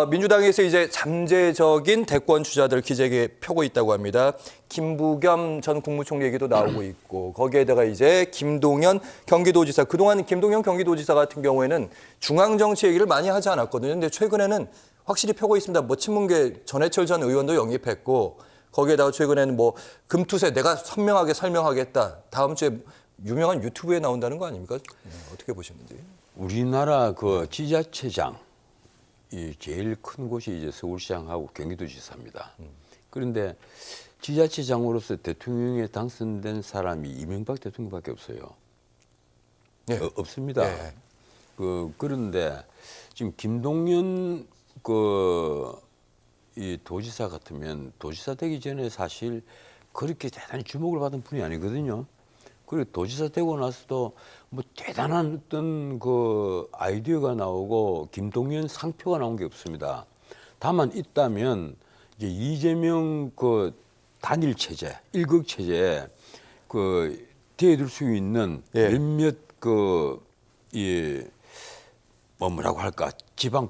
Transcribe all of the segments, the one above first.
민주당에서 이제 잠재적인 대권 주자들 기재에 펴고 있다고 합니다. 김부겸 전 국무총리 얘기도 나오고 있고 거기에다가 이제 김동연 경기도지사, 그동안 김동연 경기도지사 같은 경우에는 중앙정치 얘기를 많이 하지 않았거든요. 근데 최근에는 확실히 펴고 있습니다. 뭐 친문계 전해철 전 의원도 영입했고 거기에다가 최근에는 뭐 금투세 내가 선명하게 설명하겠다. 다음 주에 유명한 유튜브에 나온다는 거 아닙니까? 어떻게 보시는지. 우리나라 그 지자체장 이 제일 큰 곳이 이제 서울시장하고 경기도지사입니다. 그런데 지자체장으로서 대통령에 당선된 사람이 이명박 대통령밖에 없어요. 네. 없습니다. 네. 그런데 지금 김동연 이 도지사 같으면 도지사 되기 전에 사실 그렇게 대단히 주목을 받은 분이 아니거든요. 그리고 도지사 되고 나서도 뭐 대단한 어떤 그 아이디어가 나오고 김동연 상표가 나온 게 없습니다. 다만 있다면 이제 이재명 그 단일 체제, 일극 체제에 그 대들 수 있는 몇몇 뭐라고 할까 지방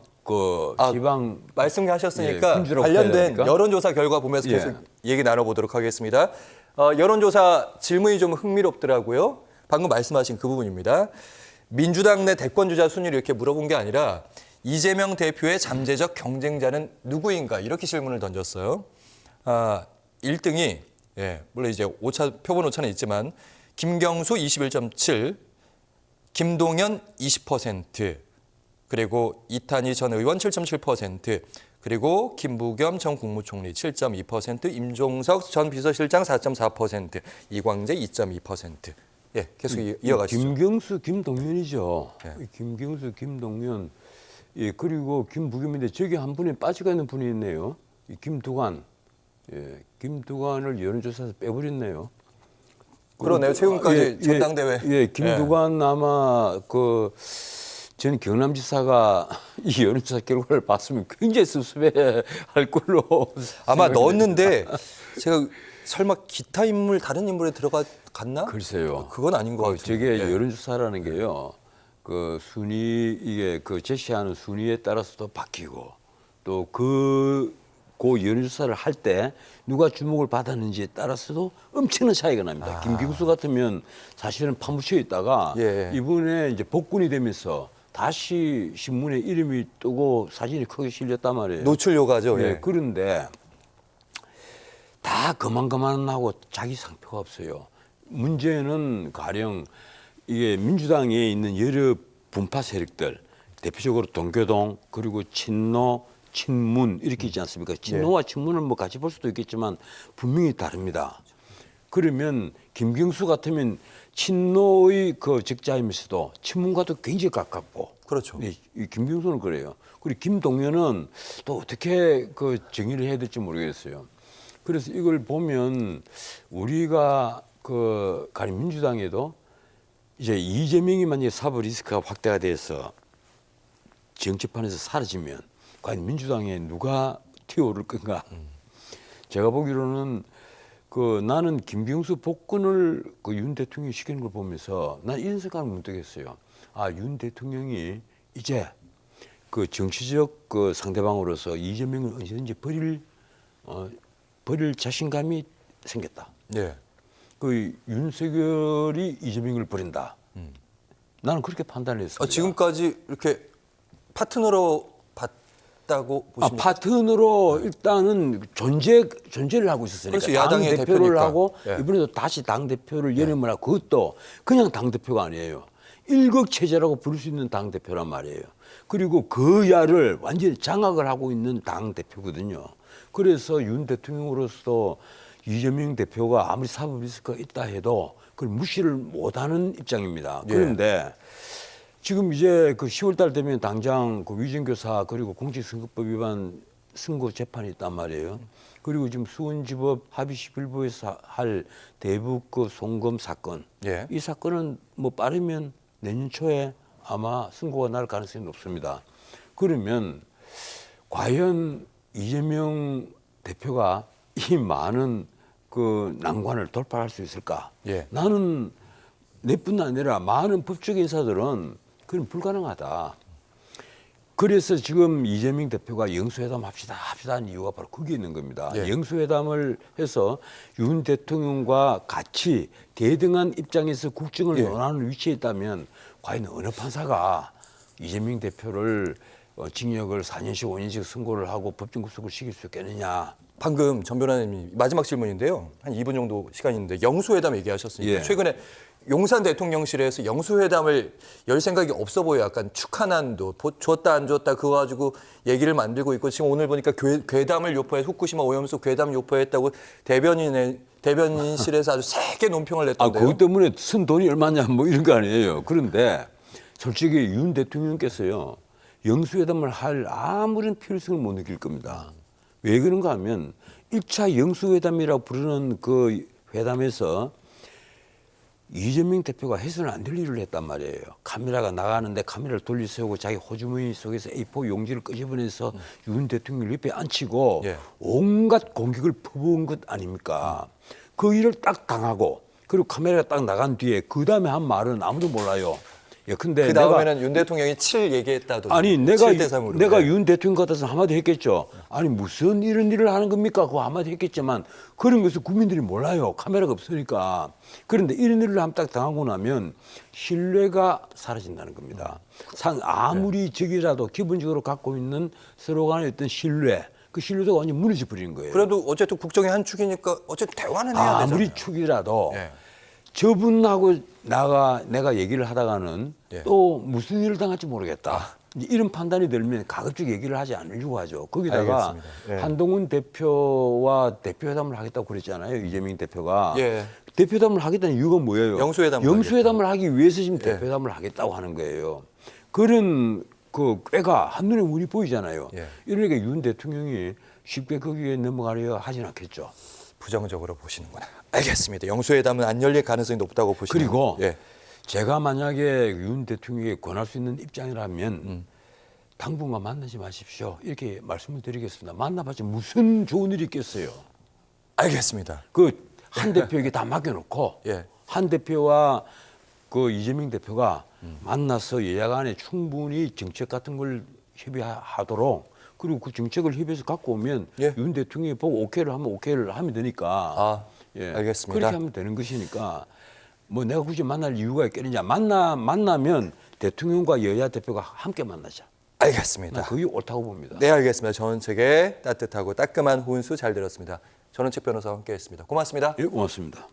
말씀하셨으니까 예, 관련된 여론조사 결과 보면서 계속 얘기 나눠보도록 하겠습니다. 여론조사 질문이 좀 흥미롭더라고요. 방금 말씀하신 그 부분입니다. 민주당 내 대권주자 순위를 이렇게 물어본 게 아니라 이재명 대표의 잠재적 경쟁자는 누구인가 이렇게 질문을 던졌어요. 1등이 물론 이제 표본 오차는 있지만 김경수 21.7, 김동연 20%, 그리고 이탄희 전 의원 7.7%, 그리고 김부겸 전 국무총리 7.2%, 임종석 전 비서실장 4.4%, 이광재 2.2%. 계속 이어가시죠. 김경수, 김동연이죠. 김경수, 김동연. 그리고 김부겸인데 저기 한 분이 빠지고 있는 분이 있네요. 김두관. 김두관을 여론조사에서 빼버렸네요. 그러네요. 최근까지 전당대회. 김두관 아마 전 경남지사가 이 여론조사 결과를 봤으면 굉장히 섭섭해할 걸로 아마 넣었는데 제가 설마 기타 인물 다른 인물에 들어갔나? 글쎄요. 그건 아닌 것 같아요. 저게 여론조사라는 게요. 그 순위 이게 제시하는 순위에 따라서도 바뀌고 또 그 여론조사를 할 때 누가 주목을 받았는지에 따라서도 엄청난 차이가 납니다. 김경수 같으면 사실은 파묻혀 있다가 이번에 이제 복권이 되면서 다시 신문에 이름이 뜨고 사진이 크게 실렸단 말이에요. 노출 요가죠. 그런데 다 그만하고 자기 상표가 없어요. 문제는 가령 이게 민주당에 있는 여러 분파 세력들, 대표적으로 동교동 그리고 친노, 친문 이렇게 있지 않습니까? 친노와 친문을 뭐 같이 볼 수도 있겠지만 분명히 다릅니다. 그러면 김경수 같으면 친노의 적자이면서도 친문과도 굉장히 가깝고. 그렇죠. 이 김경수는 그래요. 그리고 김동연은 또 어떻게 정의를 해야 될지 모르겠어요. 그래서 이걸 보면 우리가 가령 민주당에도 이제 이재명이 만약에 사법 리스크가 확대가 돼서 정치판에서 사라지면 과연 민주당에 누가 튀어오를 건가? 제가 보기로는 나는 김경수 복권을 윤 대통령이 시키는 걸 보면서 난 이런 생각을 문득했어요. 윤 대통령이 이제 정치적 상대방으로서 이재명을 언제든지 버릴 자신감이 생겼다. 윤석열이 이재명을 버린다. 나는 그렇게 판단을 했습니다. 지금까지 이렇게 파트너로 봤다고 보십니까? 파트너로 일단은 존재를 하고 있었으니까. 그렇죠. 야당의 당대표를 대표니까. 하고 이번에도 다시 당대표를 연임을 하고 그것도 그냥 당대표가 아니에요. 일극체제라고 부를 수 있는 당대표란 말이에요. 그리고 그 야를 완전히 장악을 하고 있는 당대표거든요. 그래서 윤 대통령으로서 이재명 대표가 아무리 사법 리스크가 있다 해도 그걸 무시를 못하는 입장입니다. 그런데 지금 이제 10월 달 되면 당장 위증교사 그리고 공직선거법 위반 선고 재판이 있단 말이에요. 그리고 지금 수원지법 합의 11부에서 할 대북 송금 사건. 이 사건은 뭐 빠르면 내년 초에 아마 선고가 날 가능성이 높습니다. 그러면 과연 이재명 대표가 이 많은 난관을 돌파할 수 있을까? 나는 내뿐 아니라 많은 법조계 인사들은 그건 불가능하다. 그래서 지금 이재명 대표가 영수회담 합시다 하는 이유가 바로 거기에 있는 겁니다. 예. 영수회담을 해서 윤 대통령과 같이 대등한 입장에서 국정을 예. 논하는 위치에 있다면 과연 어느 판사가 이재명 대표를 징역을 4년씩 5년씩 선고를 하고 법정 구속을 시킬 수 있겠느냐. 방금 전 변호사님이 마지막 질문인데요. 한 2분 정도 시간이 있는데 영수회담 얘기하셨으니까 예. 최근에 용산 대통령실에서 영수회담을 열 생각이 없어 보여 약간 축하난도 줬다 안 줬다 그거 가지고 얘기를 만들고 있고 지금 오늘 보니까 괴담을 요포해 후쿠시마 오염수 괴담 요포했다고 대변인실에서 아주 세게 논평을 냈던데요. 그것 때문에 쓴 돈이 얼마냐 뭐 이런 거 아니에요. 그런데 솔직히 윤 대통령께서요. 영수회담을 할 아무런 필요성을 못 느낄 겁니다. 왜 그런가 하면 1차 영수회담이라고 부르는 그 회담에서 이재명 대표가 해서는 안 될 일을 했단 말이에요. 카메라가 나가는데 카메라를 돌려세우고 자기 호주머니 속에서 A4 용지를 끄집어내서 윤 대통령을 옆에 앉히고 예. 온갖 공격을 퍼부은 것 아닙니까? 그 일을 딱 당하고 그리고 카메라가 딱 나간 뒤에 그 다음에 한 말은 아무도 몰라요. 예, 근데 그 다음에는 윤 대통령이 7 얘기했다더니 아니 7대3으로. 내가 윤 대통령 같아서 한마디 했겠죠. 아니 무슨 이런 일을 하는 겁니까? 그거 한마디 했겠지만 그런 것을 국민들이 몰라요. 카메라가 없으니까. 그런데 이런 일을 한번 딱 당하고 나면 신뢰가 사라진다는 겁니다. 아무리 적이라도 기본적으로 갖고 있는 서로 간의 어떤 신뢰, 그 신뢰도가 완전 무너져 버리는 거예요. 그래도 어쨌든 국정의 한 축이니까 어쨌든 대화는 해야 되잖아요. 아무리 축이라도 예. 저분하고 내가 얘기를 하다가는 예. 또 무슨 일을 당할지 모르겠다. 이제 이런 판단이 들면 가급적 얘기를 하지 않으려고 하죠. 거기다가 알겠습니다. 예. 한동훈 대표와 대표회담을 하겠다고 그랬잖아요. 이재명 대표가. 예. 대표회담을 하겠다는 이유가 뭐예요? 영수회담을 하기 위해서 지금 예. 대표회담을 하겠다고 하는 거예요. 그런 그 꾀가 한눈에 운이 보이잖아요. 예. 이러니까 윤 대통령이 쉽게 거기에 넘어가려 하진 않겠죠. 부정적으로 보시는구나. 알겠습니다. 영수회담은 안 열릴 가능성이 높다고 보시는. 그리고 예. 제가 만약에 윤 대통령에게 권할 수 있는 입장이라면 당분간 만나지 마십시오. 이렇게 말씀을 드리겠습니다. 만나봤자 무슨 좋은 일이 있겠어요. 알겠습니다. 그 한 대표에게 다 맡겨놓고 예. 한 대표와 그 이재명 대표가 만나서 여야 간에 충분히 정책 같은 걸 협의하도록 그리고 그 정책을 협의해서 갖고 오면 예. 윤 대통령이 보고 오케이를 하면 오케이를 하면 되니까. 아, 알겠습니다. 그렇게 하면 되는 것이니까 뭐 내가 굳이 만날 이유가 있겠느냐. 만나면 대통령과 여야 대표가 함께 만나자. 알겠습니다. 난 그게 옳다고 봅니다. 네, 알겠습니다. 전책에 따뜻하고 따끔한 훈수 잘 들었습니다. 전원책 변호사와 함께했습니다. 고맙습니다. 예, 고맙습니다.